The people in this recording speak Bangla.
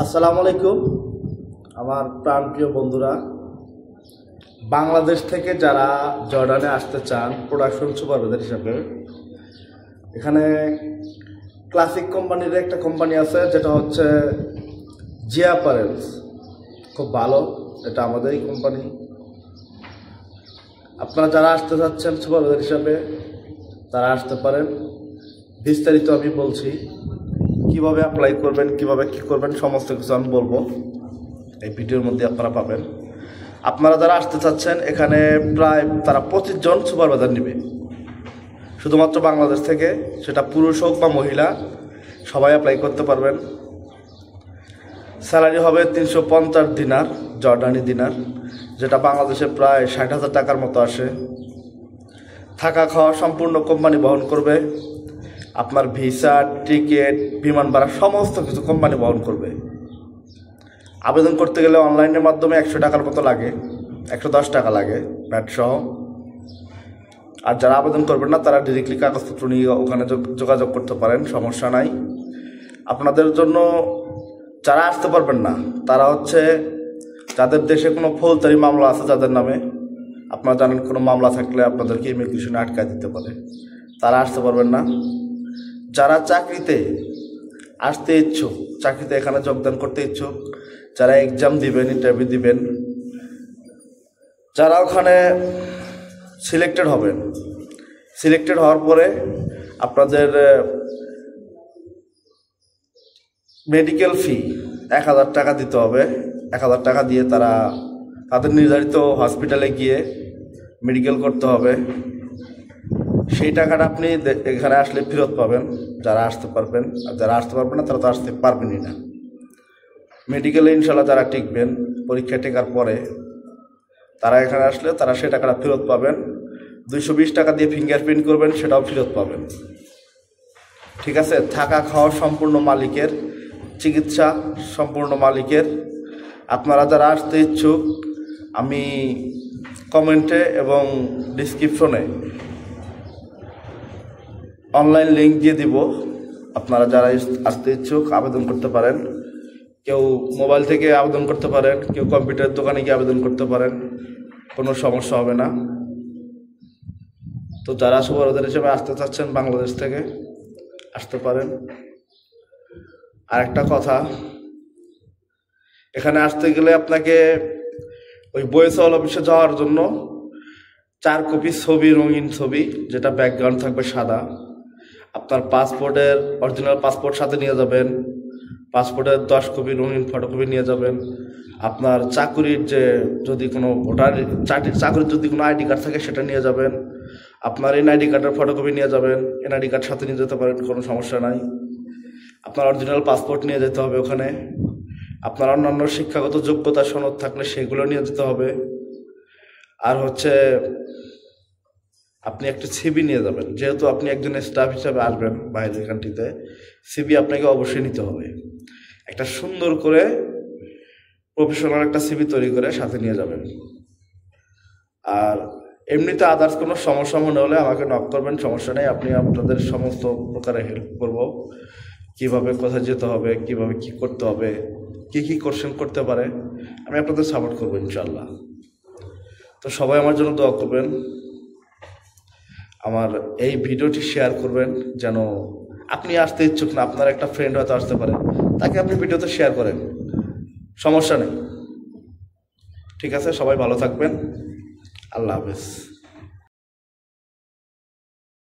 আসসালামু আলাইকুম আমার প্রাণপ্রিয় বন্ধুরা, বাংলাদেশ থেকে যারা জর্ডানে আসতে চান প্রোডাকশন সুপারভাইজার হিসাবে, এখানে ক্লাসিক কোম্পানির একটা কোম্পানি আছে যেটা হচ্ছে জিয়া অ্যাপারেলস। খুব ভালো, এটা আমাদেরই কোম্পানি। আপনারা যারা আসতে চাচ্ছেন সুপারভাইজার হিসাবে তারা আসতে পারেন। বিস্তারিত আমি বলছি, কিভাবে অ্যাপ্লাই করবেন, কিভাবে কি করবেন, সমস্ত কিছু আমি বলবো এই ভিডিওর মধ্যে আপনারা পাবেন। আপনারা যারা আসতে চাচ্ছেন এখানে প্রায় তারা 25 জন সুপারভাইজার নেবে শুধুমাত্র বাংলাদেশ থেকে, সেটা পুরুষ হোক বা মহিলা সবাই অ্যাপ্লাই করতে পারবেন। স্যালারি হবে 350 দিনার, জর্ডানি দিনার, যেটা বাংলাদেশে প্রায় 60,000 টাকার মতো আসে। থাকা খাওয়া সম্পূর্ণ কোম্পানি বহন করবে। আপনার ভিসা, টিকিট, বিমান ভাড়া সমস্ত কিছু কোম্পানি বহন করবে। আবেদন করতে গেলে অনলাইনের মাধ্যমে 100 টাকার মতো লাগে, 110 টাকা লাগে ভ্যাট সহ। আর যারা আবেদন করবেন না তারা ডিরেক্টলি কাগজপত্র নিয়ে ওখানে যোগাযোগ করতে পারেন, সমস্যা নাই। আপনাদের জন্য যারা আসতে পারবেন না তারা হচ্ছে যাদের দেশে কোনো ফৌজদারি মামলা আছে, যাদের নামে আপনারা জানেন কোনো মামলা থাকলে আপনাদেরকে ইমিগ্রেশনে আটকায় দিতে পারে, তারা আসতে পারবেন না। যারা চাকরিতে আসতে ইচ্ছুক, চাকরিতে এখানে যোগদান করতে ইচ্ছুক, যারা এক্সাম দিবেন, ইন্টারভিউ দিবেন, যারা ওখানে সিলেক্টেড হবেন, সিলেক্টেড হওয়ার পরে আপনাদের মেডিকেল ফি 1000 টাকা দিতে হবে। 1000 টাকা দিয়ে তারা তাদের নির্ধারিত হসপিটালে গিয়ে মেডিকেল করতে হবে। সেই টাকাটা আপনি এখানে আসলে ফেরত পাবেন, যারা আসতে পারবেন। আর যারা আসতে পারবেন না তারা তো আসতে পারবেনই না। মেডিকেলে ইনশাল্লাহ যারা টিকবেন, পরীক্ষা টেকার পরে তারা এখানে আসলে তারা সেই টাকাটা ফেরত পাবেন। 220 টাকা দিয়ে ফিঙ্গারপ্রিন্ট করবেন, সেটাও ফেরত পাবেন। ঠিক আছে? থাকা খাওয়া সম্পূর্ণ মালিকের, চিকিৎসা সম্পূর্ণ মালিকের। আপনারা যারা আসতে ইচ্ছুক আমি কমেন্টে এবং ডিসক্রিপশনে অনলাইন লিঙ্ক দিয়ে দিব। আপনারা যারা আসতে ইচ্ছুক আবেদন করতে পারেন। কেউ মোবাইল থেকে আবেদন করতে পারেন, কেউ কম্পিউটারের দোকানে গিয়ে আবেদন করতে পারেন, কোনো সমস্যা হবে না। তো যারা সুপারভাইজার হিসেবে আসতে চাচ্ছেন বাংলাদেশ থেকে আসতে পারেন। আর একটা কথা, এখানে আসতে গেলে আপনাকে ওই বয়েসল অফিসে যাওয়ার জন্য 4 কপি ছবি, রঙিন ছবি, যেটা ব্যাকগ্রাউন্ড থাকবে সাদা। আপনার পাসপোর্টের অরিজিনাল পাসপোর্ট সাথে নিয়ে যাবেন। পাসপোর্টের 10 কপি রঙিন ফটোকপি নিয়ে যাবেন। আপনার চাকুরির যে যদি কোনো ভোটার চাকুরির যদি কোনো আইডি কার্ড থাকে সেটা নিয়ে যাবেন। আপনার এনআইডি কার্ডের ফটোকপি নিয়ে যাবেন। এনআইডি কার্ড সাথে নিয়ে যেতে পারেন, কোনো সমস্যা নাই। আপনার অরিজিনাল পাসপোর্ট নিয়ে যেতে হবে ওখানে। আপনার অন্যান্য শিক্ষাগত যোগ্যতা সনদ থাকলে সেগুলো নিয়ে যেতে হবে। আর হচ্ছে আপনি একটা সিবি নিয়ে যাবেন, যেহেতু আপনি একজন স্টাফ হিসাবে আসবেন বাইরের কান্ট্রিতে, সিবি আপনাকে অবশ্যই নিতে হবে। একটা সুন্দর করে প্রফেশনাল একটা সিবি তৈরি করে সাথে নিয়ে যাবেন। আর এমনিতে আদার্স কোনো সমস্যা মনে হলে আমাকে নক করবেন, সমস্যা নেই। আপনি আপনাদের সমস্ত প্রকারে হেল্প করব। কিভাবে কোথায় যেতে হবে, কিভাবে কি করতে হবে, কি কোশ্চেন করতে পারে, আমি আপনাদের সাপোর্ট করবো ইনশাল্লাহ। তো সবাই আমার জন্য দোয়া করবেন। আমার এই ভিডিওটি শেয়ার করবেন, যেন আপনি আসতে ইচ্ছুক না, আপনার একটা ফ্রেন্ড হয়তো আসতে পারে, তাকে আপনি ভিডিওতে শেয়ার করেন, সমস্যা নেই। ঠিক আছে? সবাই ভালো থাকবেন। আল্লাহ হাফেজ।